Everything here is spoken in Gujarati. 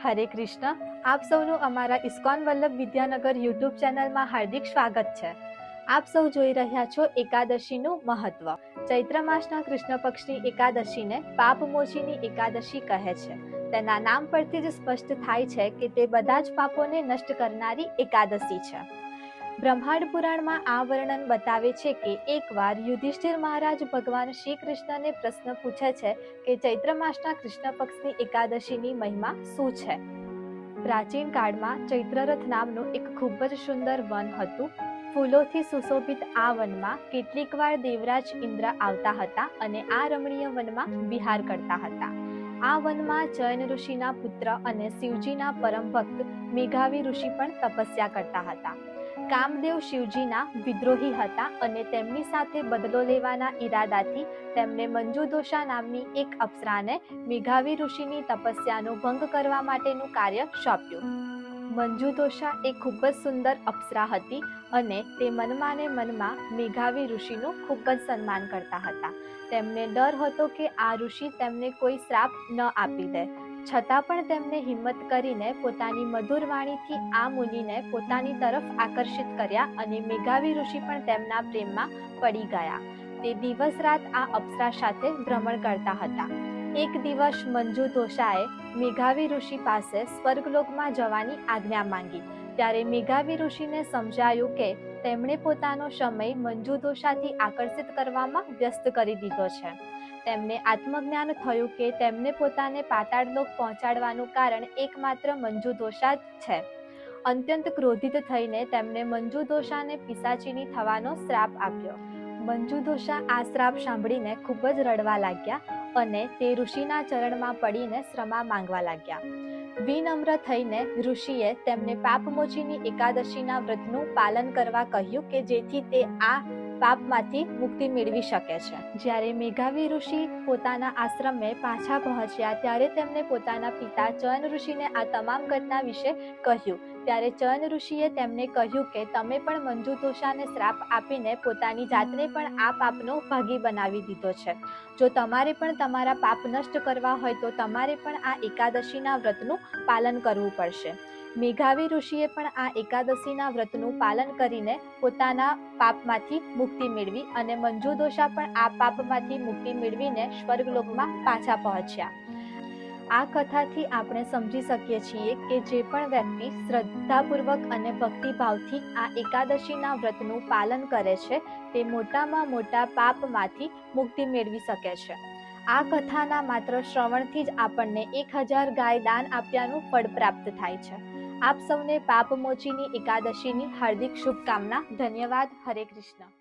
હરે કૃષ્ણ. આપ સૌનું અમારા ઇસ્કોન વલ્લભ વિદ્યાનગર યુટ્યુબ ચેનલમાં હાર્દિક સ્વાગત છે. આપ સૌ જોઈ રહ્યા છો એકાદશીનું મહત્વ. ચૈત્ર માસના કૃષ્ણ પક્ષની એકાદશીને પાપમોચીની એકાદશી કહે છે. તેના નામ પરથી જ સ્પષ્ટ થાય છે કે તે બધા જ પાપોને નષ્ટ કરનારી એકાદશી છે. બ્રહ્માંડ પુરાણમાં આ વર્ણન બતાવે છે કે એકવાર યુધિષ્ઠિર મહારાજ ભગવાન શ્રી કૃષ્ણને પ્રશ્ન પૂછે છે કે ચૈત્ર માસના કૃષ્ણ પક્ષની એકાદશીની મહિમા શું છે. પ્રાચીન કાળમાં ચૈત્રરથ નામનું એક ખૂબ જ સુંદર વન હતું. ફૂલોથી સુશોભિત આ વનમાં કેટલીક વાર દેવરાજ ઇન્દ્ર આવતા હતા અને આ રમણીય વનમાં વિહાર કરતા હતા. આ વનમાં જૈન ઋષિના પુત્ર અને શિવજીના પરમ ભક્ત મેઘાવી ઋષિ પણ તપસ્યા કરતા હતા. કામદેવ શિવજીના વિદ્રોહી હતા અને તેમની સાથે બદલો લેવાના ઈરાદાથી તેમને મંજુદોષા નામની એક અપ્સરાને મેઘાવી ઋષિની તપસ્યાનો ભંગ કરવા માટેનું કાર્ય સોંપ્યું. મંજુદોષા એ ખૂબ જ સુંદર અપ્સરા હતી અને તે મનમાં ને મનમાં મેઘાવી ઋષિનું ખૂબ જ સન્માન કરતા હતા. તેમને ડર હતો કે આ ઋષિ તેમને કોઈ શ્રાપ ન આપી દે. છતાં પણ તેમને હિંમત કરીને પોતાની મધુર વાણીથી આ મુનિને પોતાની તરફ આકર્ષિત કર્યા અને મેઘાવી ઋષિ પણ તેમના પ્રેમમાં પડી ગયા. તે દિવસ રાત આ અપ્સરા સાથે ભ્રમણ કરતા હતા. એક દિવસ મંજુદોષાએ મેઘાવી ઋષિ પાસે સ્વર્ગલોકમાં જવાની આજ્ઞા માંગી. ત્યારે મેઘાવી ઋષિને સમજાયું કે તેમણે પોતાનો સમય મંજુદોષાથી આકર્ષિત કરવામાં વ્યસ્ત કરી દીધો છે. તેમને આત્મજ્ઞાન થયું કે તેમને પોતાને પાતાળલોક પહોંચાડવાનું કારણ એકમાત્ર મંજુદોષા જ છે. અત્યંત ક્રોધિત થઈને તેમણે મંજુદોષાને પિશાચીની થવાનો શ્રાપ આપ્યો. મંજુદોષા આ શ્રાપ સાંભળીને ખૂબ જ રડવા લાગ્યા અને તે ઋષિના ચરણમાં પડીને ક્ષમા માંગવા લાગ્યા. વિનમ્ર થઈને ઋષિએ તેમને પાપમોચીની એકાદશીના વ્રતનું પાલન કરવા કહ્યું કે જેથી તે આ પાપમાંથી મુક્તિ મેળવી શકે છે. જ્યારે મેઘાવી ઋષિ પોતાના આશ્રમે પાછા પહોંચ્યા ત્યારે તેમણે પોતાના પિતા ચયન ઋષિને આ તમામ ઘટના વિશે કહ્યું. ત્યારે ચયન ઋષિએ તેમને કહ્યું કે તમે પણ મંજુદોષાને શ્રાપ આપીને પોતાની જાતને પણ આ પાપનો ભાગી બનાવી દીધો છે. જો તમારે પણ તમારા પાપ નષ્ટ કરવા હોય તો તમારે પણ આ એકાદશીના વ્રતનું પાલન કરવું પડશે. મેઘાવી ઋષિએ પણ આ એકાદશીના વ્રતનું પાલન કરીને પોતાના પાપમાંથી મુક્તિ મેળવી અને મંજુદોષા પણ આ પાપમાંથી મુક્તિ મેળવીને સ્વર્ગલોકમાં પાછા પહોંચ્યા. આ કથાથી આપણે સમજી શકીએ છીએ કે જે પણ વ્યક્તિ શ્રદ્ધાપૂર્વક અને ભક્તિભાવથી આ એકાદશીના વ્રતનું પાલન કરે છે તે મોટામાં મોટા પાપમાંથી મુક્તિ મેળવી શકે છે. આ કથાના માત્ર શ્રવણથી જ આપણને 1000 ગાય દાન આપ્યાનું ફળ પ્રાપ્ત થાય છે. આપ સૌને પાપમોચીની એકાદશીની હાર્દિક શુભકામના. ધન્યવાદ. હરે કૃષ્ણ.